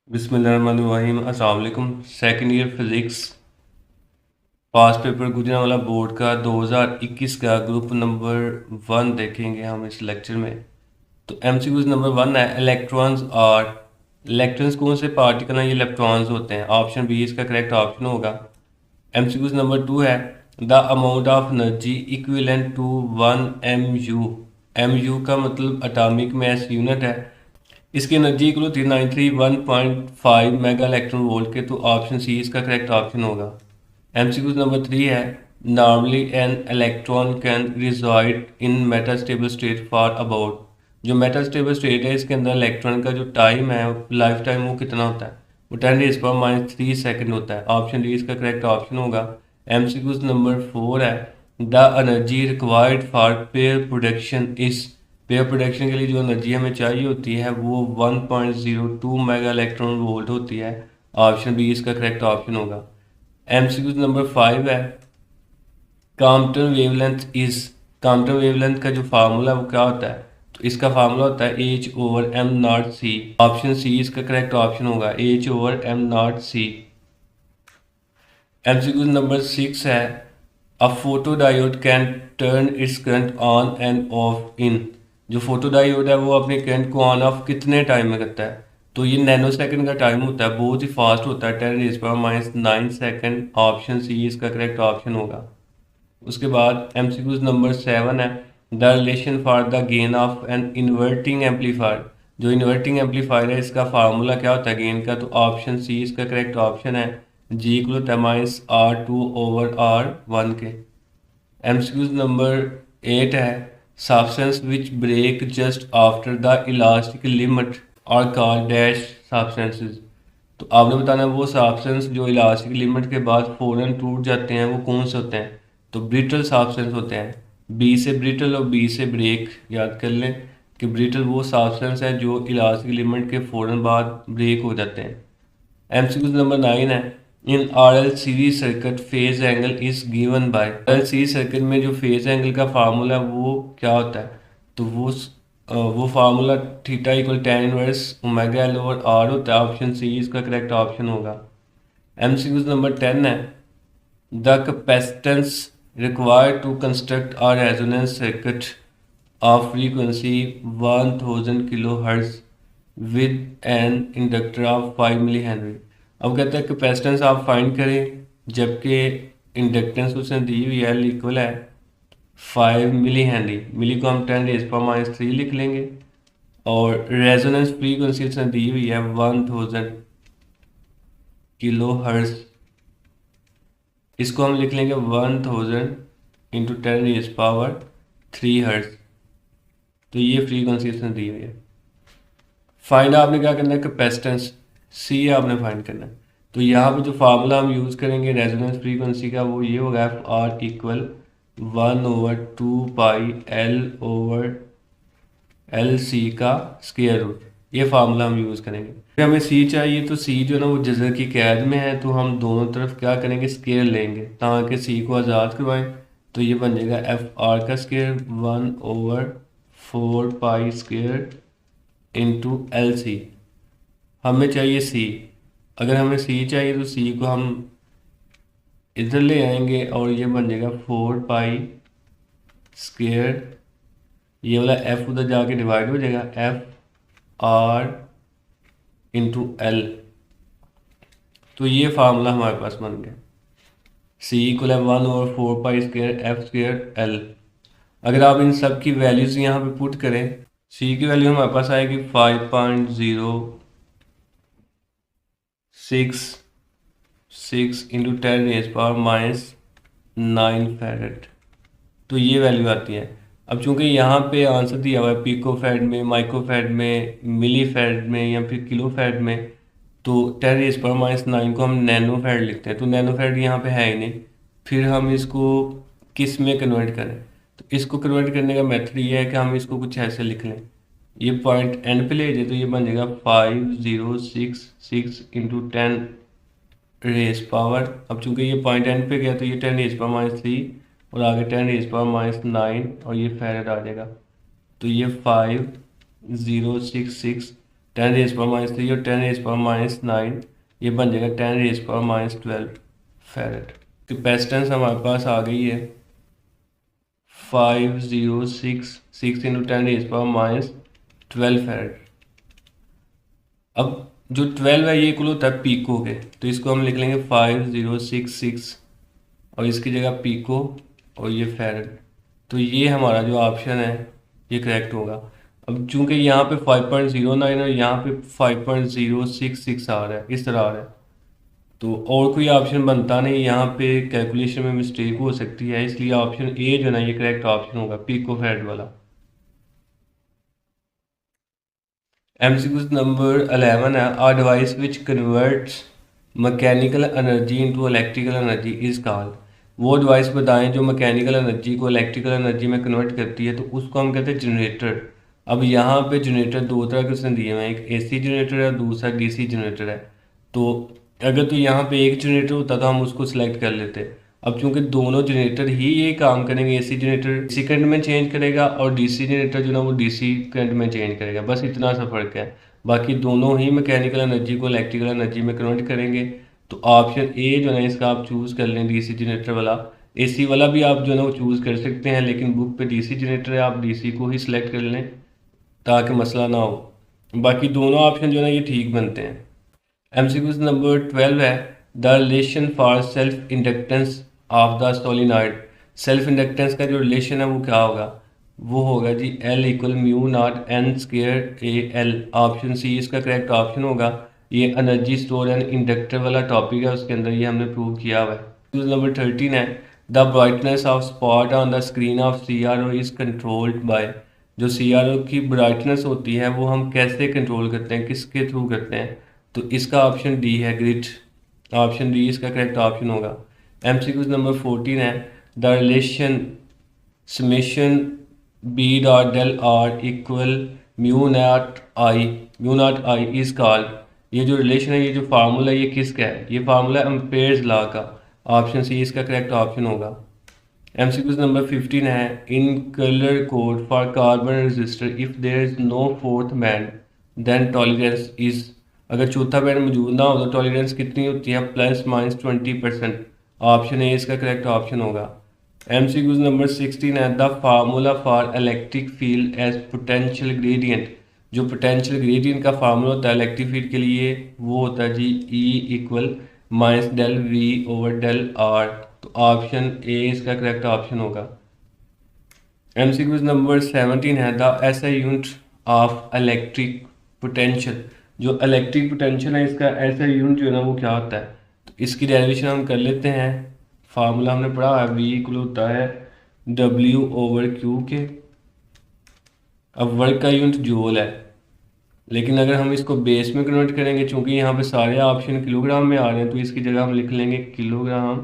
बिस्मिल्लाहिर्रहमानिर्रहीम। अस्सलाम वालेकुम। सेकंड ईयर फिज़िक्स पास पेपर गुजरांवाला बोर्ड का 2021 का ग्रुप नंबर 1 देखेंगे हम इस लेक्चर में। तो एमसीक्यूज नंबर 1 है इलेक्ट्रॉन्स और इलेक्ट्रॉन्स कौन से पार्टिकल हैं? ये इलेक्ट्रॉन्स होते हैं। ऑप्शन बी इसका करेक्ट ऑप्शन होगा। एमसीक्यूज नंबर 2 है the amount of energy equivalent to 1 M U का मतलब एटॉमिक मास यूनिट है। इसकी एनर्जी इक्वल होती है 931.5 मेगा इलेक्ट्रॉन वोल्ट के। तो ऑप्शन सी इसका करेक्ट ऑप्शन होगा। एमसीक्यू नंबर 3 है normally an electron can reside in metastable state for about. जो मेटास्टेबल स्टेट है इसके अंदर इलेक्ट्रॉन का जो टाइम है लाइफ टाइम वो कितना होता है? वो 10⁻³ सेकंड होता है। ऑप्शन डी इसका करेक्ट ऑप्शन होगा। एमसीक्यू नंबर 4 है the energy required for pair production is. Pair production के लिए जो एनर्जी हमें चाहिए होती है वो 1.02 मेगा इलेक्ट्रॉन वोल्ट होती है। ऑप्शन बी इसका करेक्ट ऑप्शन होगा। एमसीक्यू नंबर 5 है Compton wavelength is. Compton wavelength का जो फार्मूला है वो क्या होता है? तो इसका फार्मूला होता है H/m0c। ऑप्शन सी इसका करेक्ट ऑप्शन होगा H/m0c। एमसीक्यू नंबर 6 है a photodiode can turn its current on and off in. जो फोटो डायोड है वो अपने करंट को ऑन ऑफ कितने टाइम में करता है? तो ये नैनो सेकंड का टाइम होता है, बहुत ही फास्ट होता है, 10⁻⁹ सेकंड। ऑप्शन सी इसका करेक्ट ऑप्शन होगा। उसके बाद एमसीक्यूज नंबर 7 है the relation for the gain of an inverting amplifier. जो इन्वर्टिंग एम्पलीफायर है इसका फार्मूला क्या होता है गेन का? तो ऑप्शन सी इसका करेक्ट ऑप्शन है जी इक्वल होता है -R2/R1 के। एमसीक्यूज नंबर 8 है substance which break just after the elastic limit are called dash substances. तो आपने बताना है वो सब्सटेंस जो इलास्टिक लिमिट के बाद फौरन टूट जाते हैं वो कौन से होते हैं? तो ब्रिटल सब्सटेंस होते हैं। बी से ब्रिटल और बी से ब्रेक याद कर लें कि ब्रिटल वो सब्सटेंस है जो इलास्टिक लिमिट के फौरन बाद ब्रेक हो जाते हैं। एमसीक्यू नंबर 9 है in RL series circuit phase angle is given by. RL series circuit में जो फेज एंगल का फार्मूला है वो क्या होता है? तो वो formula theta equal tan−1 ω L/R होता है। ऑप्शन सी इसका करेक्ट ऑप्शन होगा। एमसीक्यू नंबर 10 है the capacitance required to construct a resonance circuit of frequency 1000 kilohertz with an inductor of 5 millihenry. अब कहते हैं कैपेसिटेंस आप फाइंड करें जबकि इंडक्टेंस उसने दी हुई है इक्वल है 5 मिली हेनरी। मिली को हम 10⁻³ लिख लेंगे और रेजोनेंस फ्रीक्वेंसी उसने दी हुई है 1000 किलो हर्ट्ज। इसको हम लिख लेंगे 1000 इंटू 10⁻³ हर्ट्ज। तो ये फ्रीक्वेंसी इसने दी हुई है। फाइंड आपने क्या करना है? कैपेसिटेंस सी आपने फाइंड करना है। तो यहाँ पे जो फार्मूला हम यूज़ करेंगे रेजोनेंस फ्रीक्वेंसी का वो ये होगा R इक्वल 1/2πL/LC का स्क्वायर रूट। ये फार्मूला हम यूज़ करेंगे। फिर हमें सी चाहिए तो सी जो है ना वो जज़र की कैद में है, तो हम दोनों तरफ क्या करेंगे स्क्वायर लेंगे ताकि सी को आज़ाद करवाएं। तो ये बन जाएगा FR का स्क्वायर 1/4π² इंटू LC। हमें चाहिए सी। अगर हमें सी चाहिए तो सी को हम इधर ले आएंगे और ये बन जाएगा 4π²। ये वाला एफ उधर जाके डिवाइड हो जाएगा FR इंटू L। तो ये फार्मूला हमारे पास बन गया सी इक्वल है 1/4π²F²L। अगर आप इन सब की वैल्यूज यहाँ पे पुट करें सी की वैल्यू हमारे पास आएगी 5.066 इंटू 10⁻⁹ फैरेड। तो ये वैल्यू आती है। अब चूंकि यहाँ पे आंसर दिया हुआ है पिको फैड में, माइक्रो फैड में, मिली फैड में या फिर किलो फैड में, तो 10⁻⁹ को हम नैनो फैड लिखते हैं। तो नैनो फैड यहाँ पे है ही नहीं, फिर हम इसको किस में कन्वर्ट करें? तो इसको कन्वर्ट करने का मेथड ये है कि हम इसको कुछ ऐसे लिख लें, ये पॉइंट एंड पे ले जाए तो ये बन जाएगा 5066 इंटू 10⁻। अब चूंकि ये पॉइंट एंड पे गया तो ये 10⁻³ और आगे 10⁻⁹ और ये फैरेड आ जाएगा। तो ये 5066 10⁻³ और 10⁻⁹ ये बन जाएगा 10⁻12 फैरेड। कैपेसिटेंस हमारे पास आ गई है 5066 इंटू 10⁻12 फैरेड। अब जो 12 है ये इक्वल होता है पीको के, तो इसको हम लिख लेंगे 5066 और इसकी जगह पीको और ये फैरेड। तो ये हमारा जो ऑप्शन है ये करेक्ट होगा। अब चूंकि यहाँ पे 5.09 और यहाँ पे 5.066 आ रहा है, इस तरह आ रहा है, तो और कोई ऑप्शन बनता नहीं, यहाँ पे कैलकुलेशन में मिस्टेक हो सकती है, इसलिए ऑप्शन ए जो है ना ये करेक्ट ऑप्शन होगा, पिको फैरेड वाला। MCQ नंबर 11 है, a device which converts mechanical energy into electrical energy is called. वो डिवाइस बताएं जो मैकेनिकल एनर्जी को इलेक्ट्रिकल एनर्जी में कन्वर्ट करती है, तो उसको हम कहते हैं जनरेटर। अब यहाँ पे जनरेटर दो तरह के उसने दिए हुए हैं, एक AC जनरेटर है, दूसरा DC जनरेटर है। तो अगर तो यहाँ पे एक जनरेटर होता तो हम उसको सिलेक्ट कर लेते। अब चूंकि दोनों जनरेटर ही ये काम करेंगे, AC जनरेटर DC करंट में चेंज करेगा और DC जनरेटर जो ना वो DC करंट में चेंज करेगा, बस इतना सा फर्क है। बाकी दोनों ही मैकेनिकल एनर्जी को इलेक्ट्रिकल एनर्जी में कन्वर्ट करेंगे। तो ऑप्शन ए जो है इसका आप चूज़ कर लें, DC जनरेटर वाला। AC वाला भी आप जो है ना वो चूज़ कर सकते हैं, लेकिन बुक पे DC जनरेटर है, आप DC को ही सिलेक्ट कर लें ताकि मसला ना हो। बाकी दोनों ऑप्शन जो है ना ये ठीक बनते हैं। MCQ नंबर 12 है, the relation for self inductance of the solenoid. Self inductance का जो रिलेशन है वो क्या होगा? वो होगा जी L equal mu not N square AL। Option C इसका करेक्ट ऑप्शन होगा। ये एनर्जी स्टोर एंड इंडक्टर वाला टॉपिक है, उसके अंदर ये हमने प्रूव किया हुआ है। क्वेश्चन नंबर 13 है, the brightness of spot on the screen of CRO is controlled by. जो CRO की ब्राइटनेस होती है वो हम कैसे कंट्रोल करते हैं, किसके थ्रू करते हैं? तो इसका ऑप्शन डी है, ग्रिड। ऑप्शन डी इसका करेक्ट ऑप्शन होगा। MCQ नंबर 14 है, the relation summation B dot del R equal mu not I is called. ये जो रिलेशन है, ये जो फार्मूला है, ये किसका है? ये फार्मूला एम्पेयर्स लॉ का। ऑप्शन सी इसका करेक्ट ऑप्शन होगा। MCQ नंबर 15 है, in colour code for carbon resistor if there is no fourth band then tolerance is. अगर चौथा बैंड मौजूद ना हो तो टॉलरेंस कितनी होती है? ±20%। ऑप्शन ए इसका करेक्ट ऑप्शन होगा। MCQ नंबर 16 है, the formula for electric field as potential gradient. जो पोटेंशियल ग्रेडियंट का फार्मूला होता है इलेक्ट्रिक फील्ड के लिए वो होता है जी E equal -del V/del R। तो ऑप्शन ए इसका करेक्ट ऑप्शन होगा। MCQ नंबर 17 है, the SI unit of electric potential. जो इलेक्ट्रिक पोटेंशियल है इसका SI यूनिट जो है ना वो क्या होता है? तो इसकी डेरिवेशन हम कर लेते हैं। फार्मूला हमने पढ़ा है, V इक्वल होता है W/Q के। अब वर्क का यूनिट जूल है, लेकिन अगर हम इसको बेस में कन्वर्ट करेंगे, चूंकि यहाँ पे सारे ऑप्शन किलोग्राम में आ रहे हैं, तो इसकी जगह हम लिख लेंगे किलोग्राम,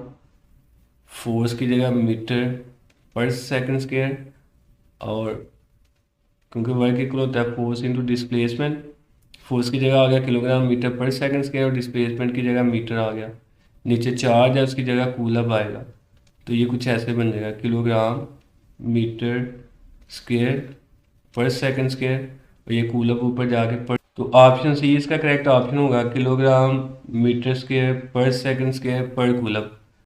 फोर्स की जगह मीटर पर सेकंड स्क्वायर, और क्योंकि वर्क इक्वल होता है फोर्स इंटू डिस्प्लेसमेंट, फोर्स की जगह आ गया किलोग्राम मीटर पर सेकंड स्क्वायर और डिस्प्लेसमेंट की जगह मीटर आ गया। नीचे चार्ज है उसकी जगह कूलब आएगा, तो ये कुछ ऐसे बन जाएगा किलोग्राम मीटर स्क्वायर पर सेकंड स्क्वायर, और ये कूलब ऊपर जाके पर। तो ऑप्शन सी इसका करेक्ट ऑप्शन होगा, किलोग्राम मीटर स्क्वायर पर सेकंड स्क्वायर पर कूलब।